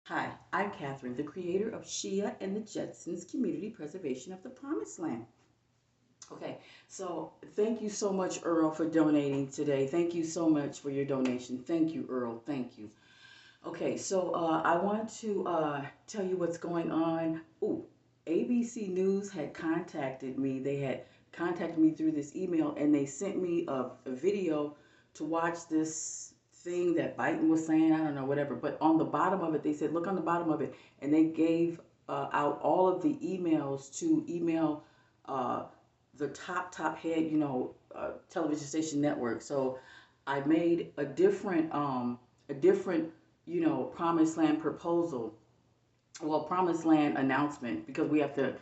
Hi, I'm Catherine, the creator of Shia and the Jetsons Community Preservation of the Promised Land. Okay, so thank you so much, Earl, for donating today. Thank you so much for your donation. Thank you, Earl. Thank you. Okay, so I want to tell you what's going on. Ooh, ABC News had contacted me. They had contacted me through this email, and they sent me a video to watch this thing that Biden was saying. I don't know, whatever. But on the bottom of it, they said, look on the bottom of it, and they gave out all of the emails to email uh, the top head, television station network. So I made a different promised land proposal, well, promised land announcement, because we have to,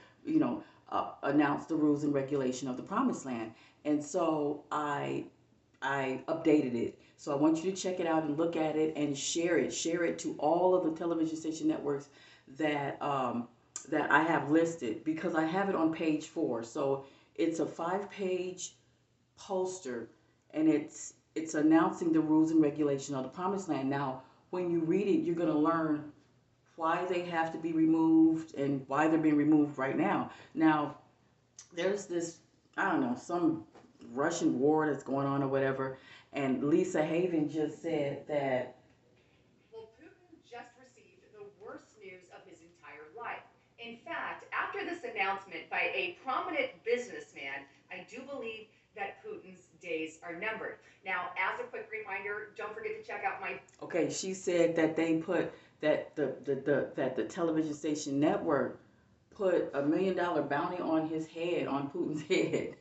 announce the rules and regulation of the promised land. And so I updated it. So I want you to check it out and look at it and share it. Share it to all of the television station networks that that I have listed, because I have it on page 4. So it's a 5-page poster, and it's announcing the rules and regulation of the promised land. Now, when you read it, you're going to learn why they have to be removed and why they're being removed right now. Now, there's this, I don't know, some Russian war that's going on or whatever, and Lisa Haven just said that. Well, Putin just received the worst news of his entire life. In fact, after this announcement by a prominent businessman, I do believe that Putin's days are numbered. Now, as a quick reminder, don't forget to check out my. Okay, she said that they put that the television station network put $1 million bounty on his head, on Putin's head.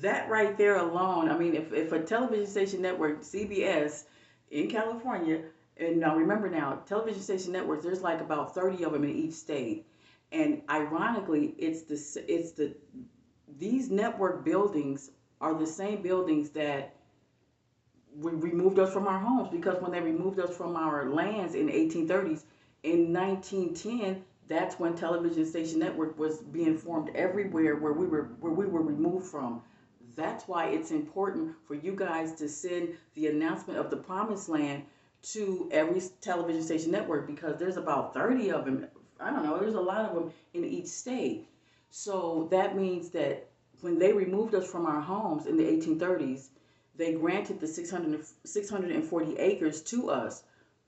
That right there alone, I mean, if a television station network, CBS in California, and now remember now, television station networks, there's like about 30 of them in each state. And ironically, it's the these network buildings are the same buildings that removed us from our homes, because when they removed us from our lands in the 1830s, in 1910, that's when television station network was being formed everywhere where we were removed from. That's why it's important for you guys to send the announcement of the promised land to every television station network, because there's about 30 of them. I don't know, there's a lot of them in each state. So that means that when they removed us from our homes in the 1830s, they granted the 640 acres to us,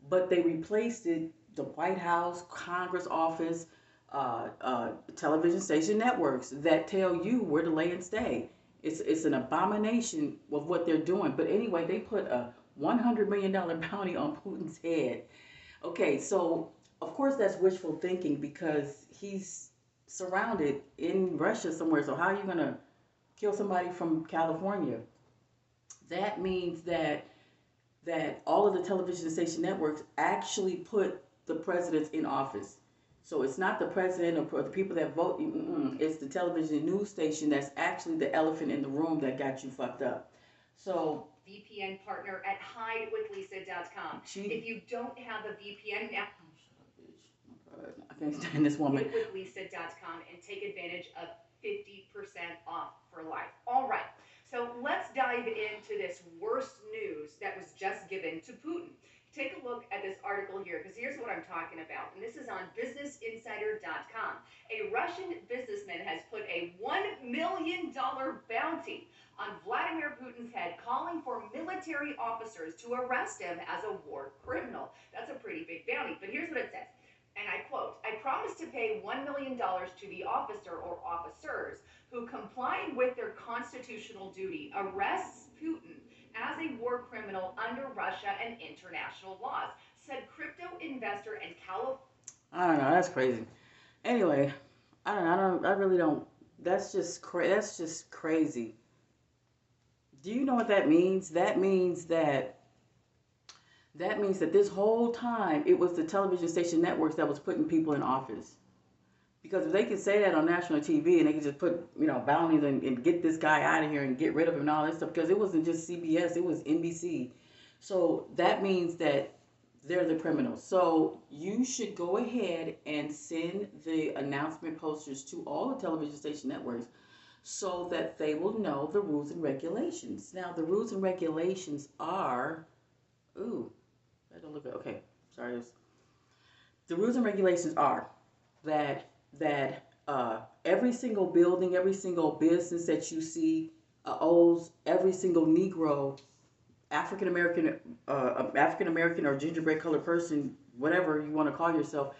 but they replaced it, the White House, Congress office, television station networks that tell you where to lay and stay. It's an abomination of what they're doing. But anyway, they put a $100 million bounty on Putin's head. Okay, so of course that's wishful thinking, because he's surrounded in Russia somewhere. So how are you gonna kill somebody from California? That means that all of the television station networks actually put the presidents in office. So it's not the president or the people that vote. It's the television news station that's actually the elephant in the room that got you fucked up. So VPN partner at hidewithlisa.com. If you don't have a VPN now, I can't stand this woman. Hidewithlisa.com and take advantage of 50% off for life. All right. So let's dive into this worst news that was just given to Putin. Take a look at this article here, because here's what I'm talking about. And this is on businessinsider.com. A Russian businessman has put a $1 million bounty on Vladimir Putin's head, calling for military officers to arrest him as a war criminal. That's a pretty big bounty. But here's what it says. And I quote, I promise to pay $1 million to the officer or officers who, complying with their constitutional duty, arrests Putin as a war criminal under Russia and international laws, said crypto investor and California. I don't know. That's crazy. Anyway, I really don't. That's just crazy. Do you know what that means? That means that this whole time it was the television station networks that was putting people in office. Because if they could say that on national TV, and they could just put, bounties, and get this guy out of here and get rid of him and all that stuff, because it wasn't just CBS, it was NBC. So that means that they're the criminals. So you should go ahead and send the announcement posters to all the television station networks, so that they will know the rules and regulations. Now, the rules and regulations are, ooh, I don't look at, okay. sorry, the rules and regulations are that every single building, every single business that you see owes every single Negro, African American or gingerbread colored person, whatever you want to call yourself,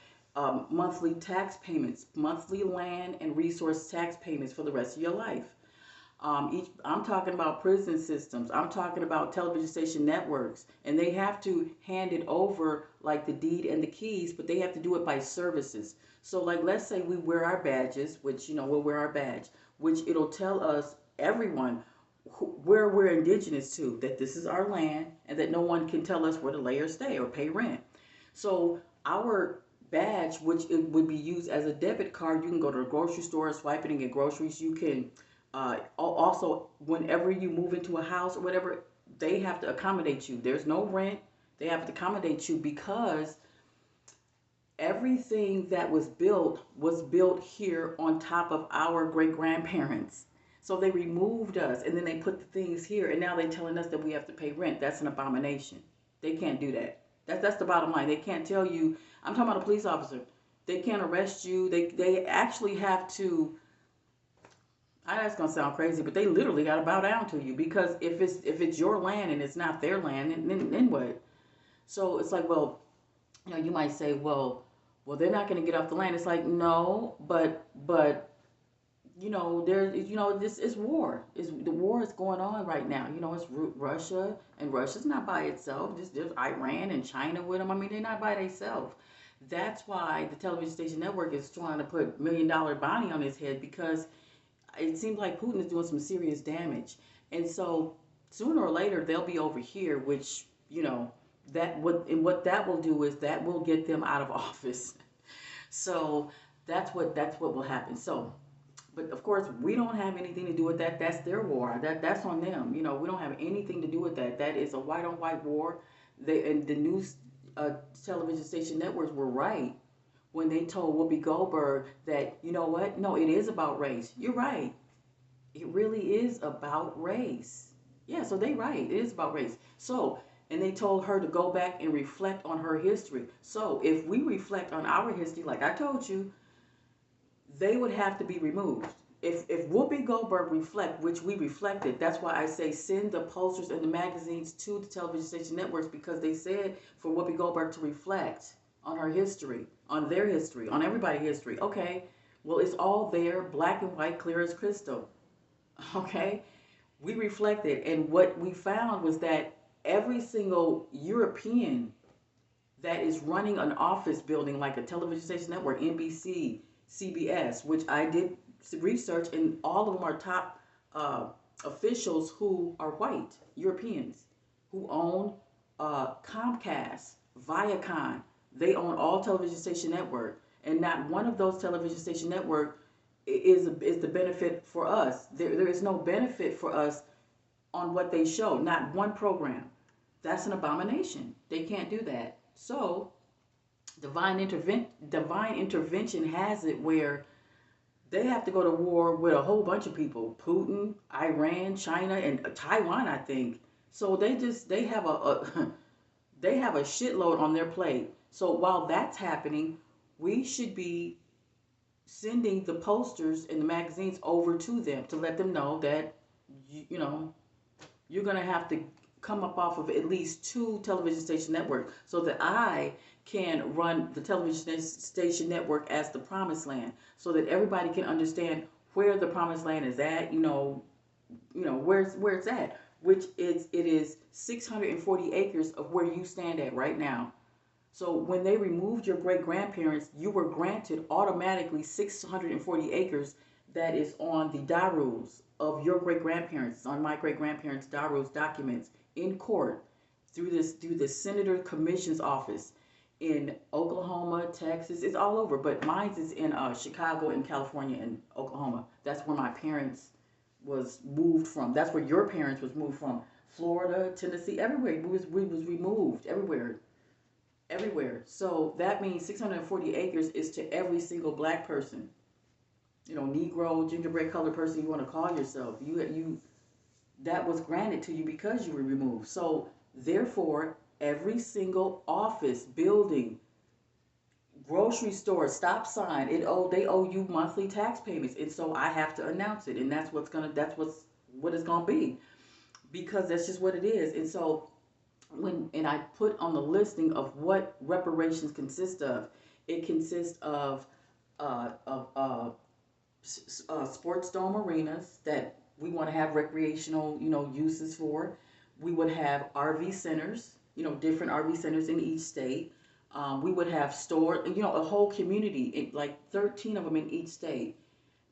monthly tax payments, monthly land and resource tax payments for the rest of your life. I'm talking about prison systems. I'm talking about television station networks, and they have to hand it over like the deed and the keys, but they have to do it by services. So, like, let's say we wear our badges, which we'll wear our badge, which it'll tell us everyone where we're indigenous to, that this is our land, and that no one can tell us where to lay or stay or pay rent. So our badge, which it would be used as a debit card, you can go to the grocery store, swipe it and get groceries. You can also, whenever you move into a house or whatever, they have to accommodate you. There's no rent. They have to accommodate you because everything that was built here on top of our great grandparents. So they removed us and then they put the things here, and now they're telling us that we have to pay rent. That's an abomination. They can't do that. That's the bottom line. They can't tell you. I'm talking about a police officer. They can't arrest you. They actually have to. I know it's gonna sound crazy, but they literally gotta bow down to you, because if it's your land and it's not their land, then what? So it's like, well, you might say, well, they're not gonna get off the land. It's like, no, but there's, this is war. The war is going on right now. It's Russia, and Russia's not by itself. There's Iran and China with them. I mean, they're not by themselves. That's why the television station network is trying to put $1 million bounty on his head, because it seems like Putin is doing some serious damage. And so sooner or later they'll be over here, which, what that will do is that will get them out of office. So that's what will happen. So, but of course we don't have anything to do with that. That's their war. That's on them. We don't have anything to do with that. That is a white on white war. And the news television station networks were right when they told Whoopi Goldberg that, you know what? No, it is about race. You're right. It really is about race. Yeah, so they right. It is about race. So, and they told her to go back and reflect on her history. So, if we reflect on our history, like I told you, they would have to be removed. If Whoopi Goldberg reflect, which we reflected, that's why I say send the posters and the magazines to the television station networks, because they said for Whoopi Goldberg to reflect on her history, on their history, on everybody's history. Okay, well, it's all there, black and white, clear as crystal. Okay, we reflected, and what we found was that every single European that is running an office building like a television station network, NBC, CBS, which I did research, and all of them are top officials who are white Europeans who own Comcast, Viacom. They own all television station network, and not one of those television station network is the benefit for us. There is no benefit for us on what they show. Not one program. That's an abomination. They can't do that. So divine intervention has it where they have to go to war with a whole bunch of people: Putin, Iran, China, and Taiwan, I think. So they have they have a shitload on their plate. So while that's happening, we should be sending the posters and the magazines over to them to let them know that you know you're going to have to come up off of at least 2 television station networks, so that I can run the television station network as the promised land, so that everybody can understand where the promised land is at, where it's at, which it is 640 acres of where you stand at right now. So when they removed your great grandparents, you were granted automatically 640 acres that is on the Darus of your great grandparents, on my great grandparents' Darus documents in court through the Senator Commission's office in Oklahoma, Texas. It's all over, but mine is in Chicago and California and Oklahoma. That's where my parents was moved from. That's where your parents was moved from. Florida, Tennessee, everywhere. We was removed everywhere. So that means 640 acres is to every single black person, Negro, gingerbread colored person you want to call yourself. You that was granted to you because you were removed. So therefore, every single office, building, grocery store, stop sign, they owe you monthly tax payments, and so I have to announce it, and that's what it's gonna be, because that's just what it is. And so I put on the listing of what reparations consist of. It consists of sports dome arenas that we want to have recreational, uses for. We would have RV centers, different RV centers in each state. We would have a whole community, like 13 of them in each state.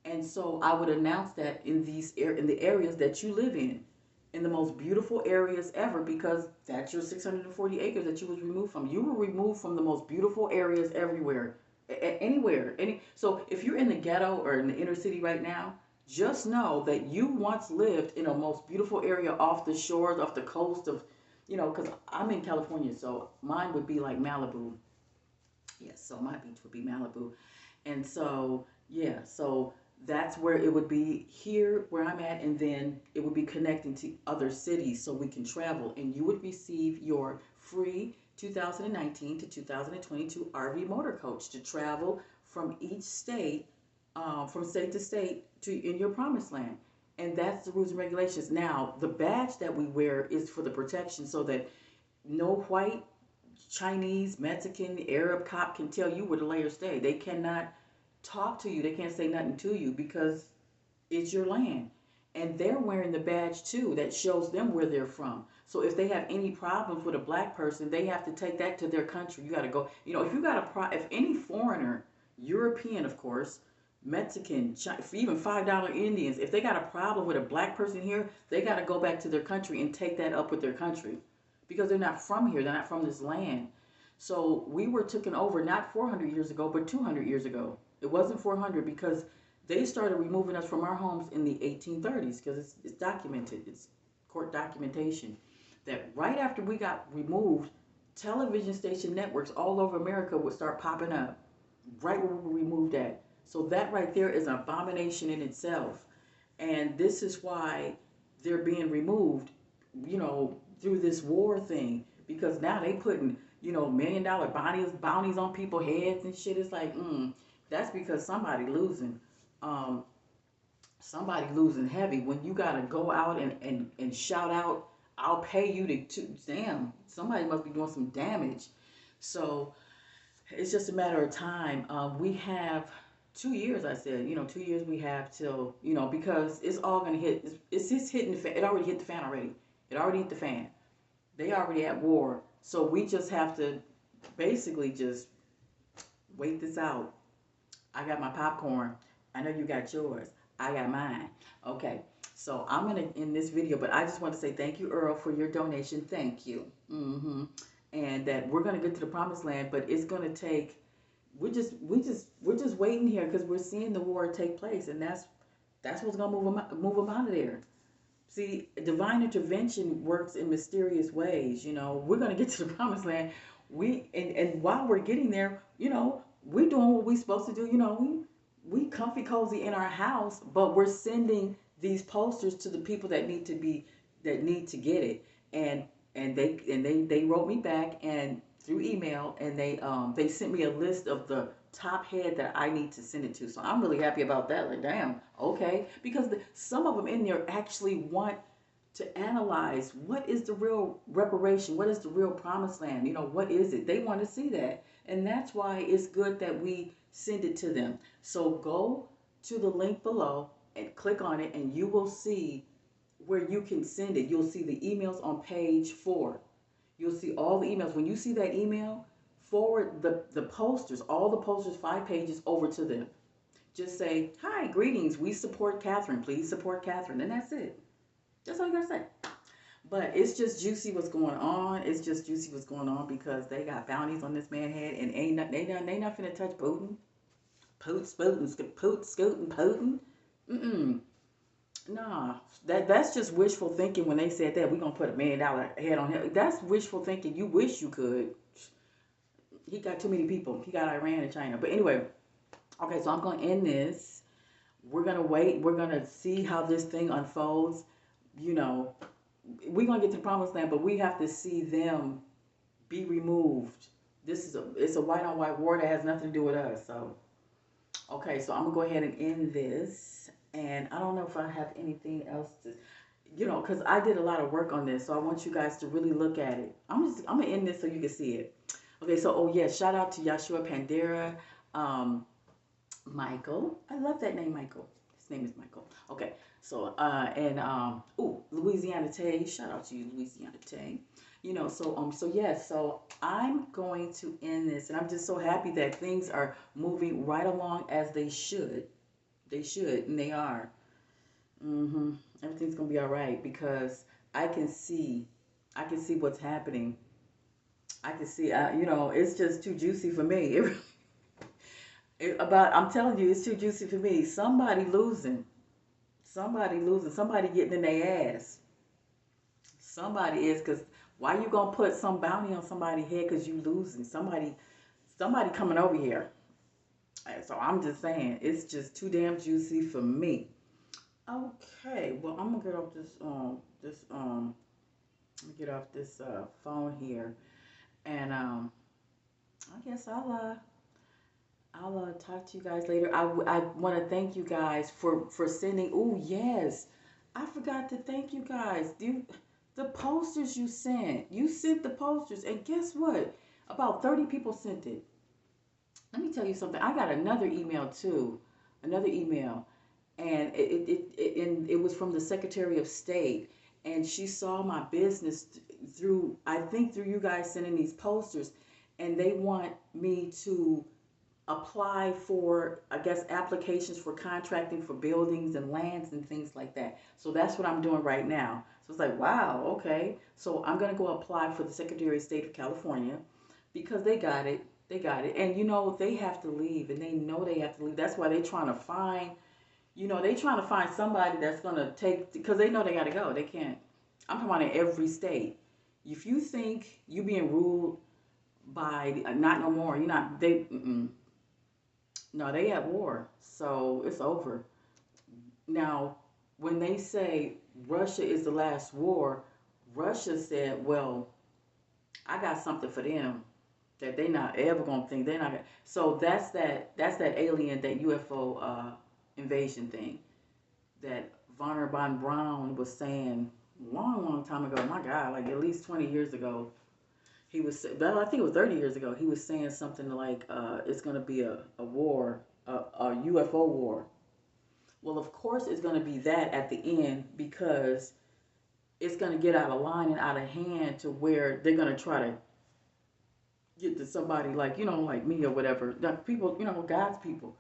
And so I would announce that in the areas that you live in the most beautiful areas ever, because that's your 640 acres that you was removed from. You were removed from the most beautiful areas everywhere, anywhere. So if you're in the ghetto or in the inner city right now, just know that you once lived in a most beautiful area off the shores, off the coast of, because I'm in California, so mine would be like Malibu. Yes, so my beach would be Malibu. And so, yeah, so that's where it would be here where I'm at, and then it would be connecting to other cities so we can travel. And you would receive your free 2019 to 2022 RV motor coach to travel from each state, from state to state to in your promised land. And that's the rules and regulations. Now, the badge that we wear is for the protection so that no white, Chinese, Mexican, Arab cop can tell you where to lay or stay. They cannot talk to you. They can't say nothing to you because it's your land. And they're wearing the badge too that shows them where they're from. So if they have any problems with a black person, they have to take that to their country. You got to go. If you got if any foreigner, European, of course, Mexican, even $5 Indians, if they got a problem with a black person here, they got to go back to their country and take that up with their country, because they're not from here. They're not from this land. So we were taken over not 400 years ago, but 200 years ago. It wasn't 400 because they started removing us from our homes in the 1830s, because it's documented. It's court documentation that right after we got removed, television station networks all over America would start popping up right where we were removed at. So that right there is an abomination in itself. And this is why they're being removed, through this war thing, because now they putting, $1 million bounties on people's heads and shit. It's like, that's because somebody losing heavy. When you gotta go out and shout out, I'll pay you damn, somebody must be doing some damage. So it's just a matter of time. We have 2 years, I said, 2 years we have till, because it's all gonna hit. It's just hitting the fan. It already hit the fan already. It already hit the fan. They already at war. So we just have to basically just wait this out. I got my popcorn. I know you got yours. I got mine. Okay. So I'm going to end this video, but I just want to say thank you, Earl, for your donation. Thank you. And that we're going to get to the promised land, but it's going to take, we're just waiting here because we're seeing the war take place, and that's what's going to move them out of there. See, divine intervention works in mysterious ways. We're going to get to the promised land. And while we're getting there, we're doing what we're supposed to do. We comfy cozy in our house, but we're sending these posters to the people that need to get it. And they wrote me back and through email, and they sent me a list of the top head that I need to send it to. So I'm really happy about that. Like, damn, okay, because some of them in there actually want to analyze what is the real reparation, what is the real promised land, what is it? They want to see that, and that's why it's good that we send it to them. So go to the link below and click on it, and you will see where you can send it. You'll see the emails on page 4. You'll see all the emails. When you see that email, forward the posters, all the posters, 5 pages, over to them. Just say, hi, greetings, we support Catherine. Please support Catherine. And that's it. That's all you gotta say. But it's just juicy what's going on. It's just juicy what's going on because they got bounties on this man's head, and they not finna touch Putin. Putin. Nah, that's just wishful thinking. When they said that we're gonna put $1 million head on him, that's wishful thinking. You wish you could. He got too many people. He got Iran and China. But anyway, okay, so I'm gonna end this. We're gonna wait. We're gonna see how this thing unfolds. We're gonna get to the promised land, but we have to see them be removed. It's a white on white war that has nothing to do with us. So okay, so I'm gonna go ahead and end this. And I don't know if I have anything else to, because I did a lot of work on this, so I want you guys to really look at it. I'm gonna end this so you can see it. Okay, so oh yeah, shout out to Yashua Pandera, um, Michael. I love that name, Michael. His name is Michael. Okay, so and Louisiana Tay. Shout out to you, Louisiana Tay. So yeah, so I'm going to end this, and I'm just so happy that things are moving right along as they should. They should, and they are. hmm Everything's gonna be all right because I can see, I can see what's happening. I can see, it's just too juicy for me. I'm telling you, it's too juicy for me. Somebody losing, somebody getting in their ass. Somebody is, because why you gonna put some bounty on somebody's head because you losing? Somebody coming over here. So I'm just saying, it's just too damn juicy for me. Okay, well I'm gonna get off let me get off this phone here, and I guess I'll talk to you guys later. I want to thank you guys for sending. Oh yes, I forgot to thank you guys. The posters you sent. You sent the posters, and guess what? About 30 people sent it. Let me tell you something. I got another email too, another email, and it was from the Secretary of State, and she saw my business through, I think, through you guys sending these posters, and they want me to apply for, I guess, applications for contracting for buildings and lands and things like that. So that's what I'm doing right now. So it's like, wow, okay. So I'm going to go apply for the Secretary of State of California because they got it. They got it. And they have to leave, and they know they have to leave. That's why they're trying to find, they trying to find somebody that's going to take, because they know they got to go. They can't. I'm talking about in every state. If you think you being ruled by, not no more, you're not, no, they at war, so it's over. Now, when they say Russia is the last war, Russia said, well, I got something for them that they not ever gonna think they're not gonna. So that's that alien, that UFO invasion thing that Wernher von Braun was saying long time ago. My God, like at least 20 years ago. He was, well, I think it was 30 years ago. He was saying something like, it's going to be a war, a UFO war. Well, of course, it's going to be that at the end because it's going to get out of line and out of hand to where they're going to try to get to somebody like, like me or whatever. Like people, God's people.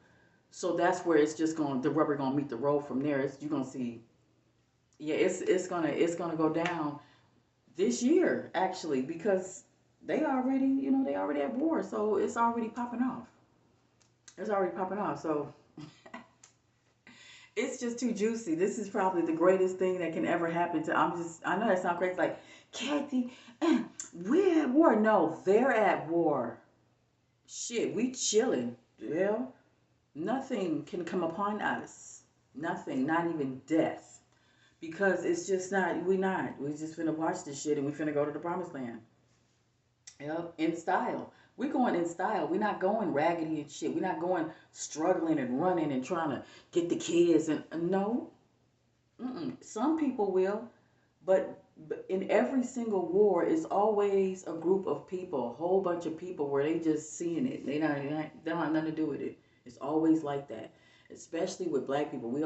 So that's where it's just going, the rubber going to meet the road from there. You're going to see, yeah, it's gonna go down this year actually because they already at war, so it's already popping off. It's already popping off. So it's just too juicy. This is probably the greatest thing that can ever happen to. I know that sounds crazy, like Kathy, we're at war. No, they're at war. Shit, we chilling. Yeah, nothing can come upon us. Nothing, not even death, because it's just not. We not. We just finna watch this shit and we finna go to the promised land. Yep, in style. We're going in style. We're not going raggedy and shit. We're not going struggling and running and trying to get the kids. And no, some people will, but in every single war is always a group of people, a whole bunch of people where they just seeing it. They don't have nothing to do with it. It's always like that, especially with black people. We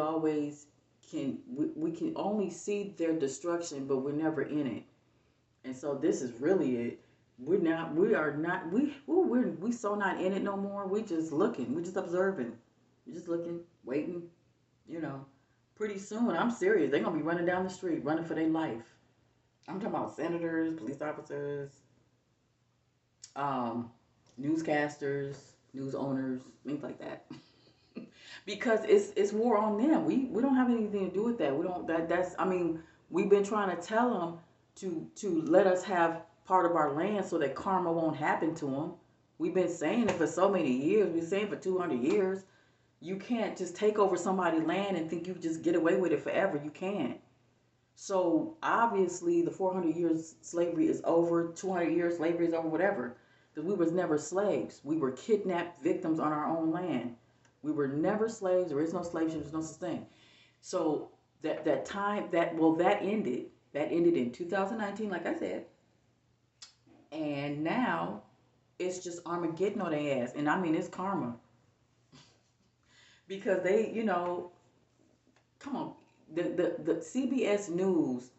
can only see their destruction, but we're never in it. And so this is really it. We so not in it no more. We just looking. We just observing. We just looking, waiting. You know, pretty soon, I'm serious. They're gonna be running down the street, running for their life. I'm talking about senators, police officers, um, newscasters, news owners, things like that. Because it's war on them. We don't have anything to do with that. We don't that's I mean, we've been trying to tell them to let us have part of our land so that karma won't happen to them. We've been saying it for so many years. We've been saying it for 200 years. You can't just take over somebody's land and think you just get away with it forever. You can't. So obviously the 400 years slavery is over, 200 years slavery is over, whatever. Because we was never slaves. We were kidnapped victims on our own land. We were never slaves. There is no slave ship. There's no such thing. So that time that ended. That ended in 2019, like I said. And now it's just Armageddon on their ass. And I mean, it's karma. Because they, come on. The CBS News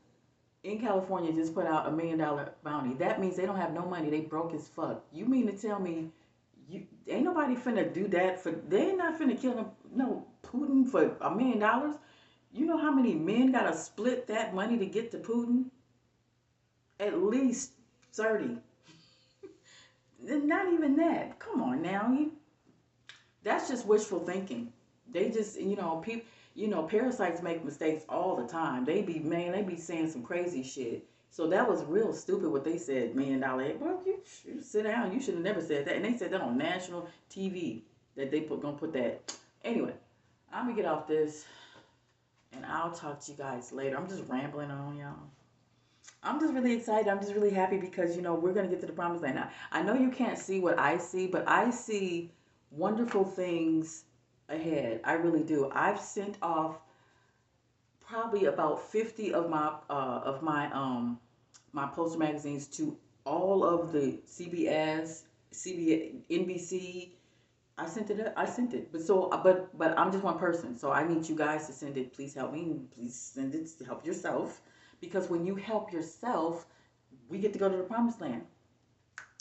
in California just put out $1 million bounty. That means they don't have no money. They broke as fuck. You mean to tell me you ain't nobody finna do that for? They ain't not finna kill no Putin for $1 million. You know how many men gotta split that money to get to Putin? At least 30. Not even that. Come on now. That's just wishful thinking. They just, people, parasites make mistakes all the time. They be saying some crazy shit. So that was real stupid what they said, $1 million. Well, you sit down. You should have never said that. And they said that on national TV that gonna put that. Anyway, I'm gonna get off this and I'll talk to you guys later. I'm just rambling on, y'all. I'm just really excited. I'm just really happy because we're gonna get to the promised land. Now, I know you can't see what I see, but I see wonderful things ahead. I really do. I've sent off probably about 50 of my poster magazines to all of the CBS, NBC. I sent it. But I'm just one person. So I need you guys to send it. Please help me. Please send it to help yourself. Because when you help yourself, we get to go to the promised land.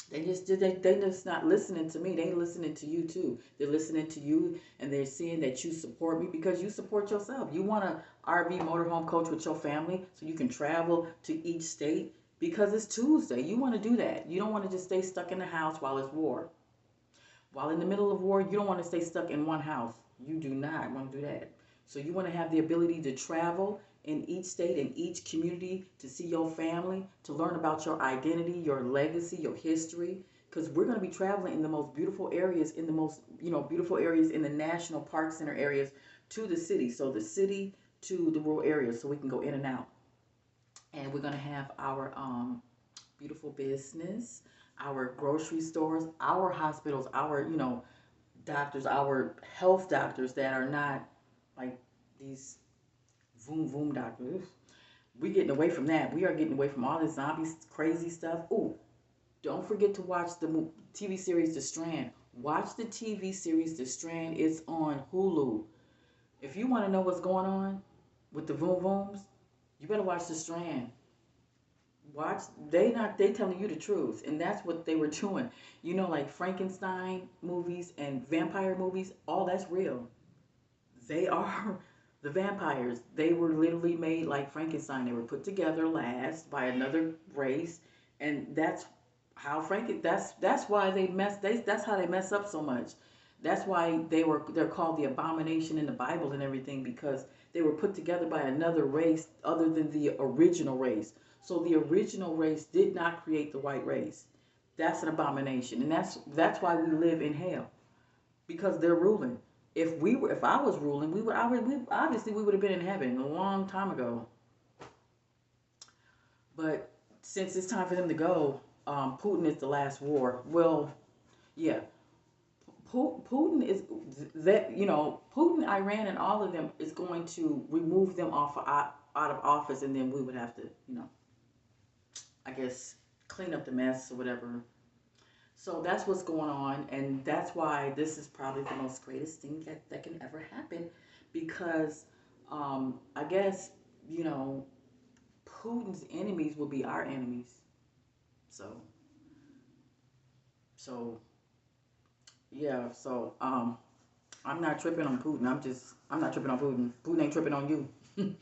They just not listening to me. They listening to you too. They're listening to you and they're seeing that you support me because you support yourself. You want a RV motorhome coach with your family so you can travel to each state because it's Tuesday. You want to do that. You don't want to just stay stuck in the house while it's war. While in the middle of war, you don't want to stay stuck in one house. You do not want to do that. So you want to have the ability to travel in each state, in each community, to see your family, to learn about your identity, your legacy, your history. Because we're going to be traveling in the most beautiful areas, beautiful areas in the national park center areas to the city. So the city to the rural areas, so we can go in and out. And we're going to have our beautiful business, our grocery stores, our hospitals, our, doctors, our health doctors that are not like these voom voom doctors. We getting away from that. We are getting away from all this zombie crazy stuff. Ooh, don't forget to watch the TV series The Strand. Watch the TV series The Strand. It's on Hulu. If you want to know what's going on with the voom vooms, you better watch The Strand. Watch, they telling you the truth, and that's what they were doing. Like Frankenstein movies and vampire movies, all that's real. They are the vampires. They were literally made like Frankenstein. They were put together last by another race, and that's why that's how they mess up so much. That's why they're called the abomination in the Bible and everything, because they were put together by another race other than the original race. So the original race did not create the white race. That's an abomination, and that's why we live in hell, because they're ruling. If I was ruling, we would have been in heaven a long time ago. But since it's time for them to go, Putin is the last war. Well, yeah, Putin is that Putin, Iran, and all of them is going to remove them out of office, and then we would have to I guess clean up the mess or whatever. So that's what's going on, and that's why this is probably the most greatest thing that can ever happen, because I guess Putin's enemies will be our enemies. So so yeah, so I'm not tripping on Putin. I'm not tripping on Putin. Putin ain't tripping on you.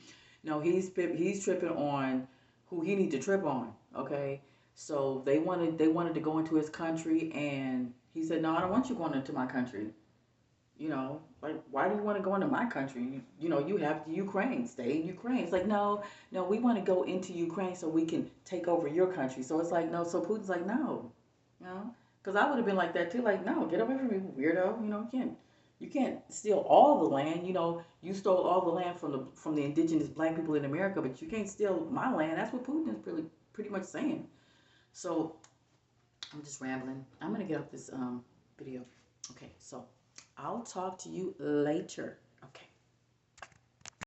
No, he's tripping on who he need to trip on. Okay, so they wanted to go into his country, and he said, "No, I don't want you going into my country. Like, why do you want to go into my country? You have Ukraine. Stay in Ukraine." It's like, no, no, we want to go into Ukraine so we can take over your country. So it's like, no. So Putin's like, no, because I would have been like that too. Like, no, get away from me, weirdo. You can't. You can't steal all the land. You know, you stole all the land from the indigenous black people in America, but you can't steal my land. That's what Putin is pretty much saying. So I'm just rambling. I'm gonna get up this video. Okay, so I'll talk to you later.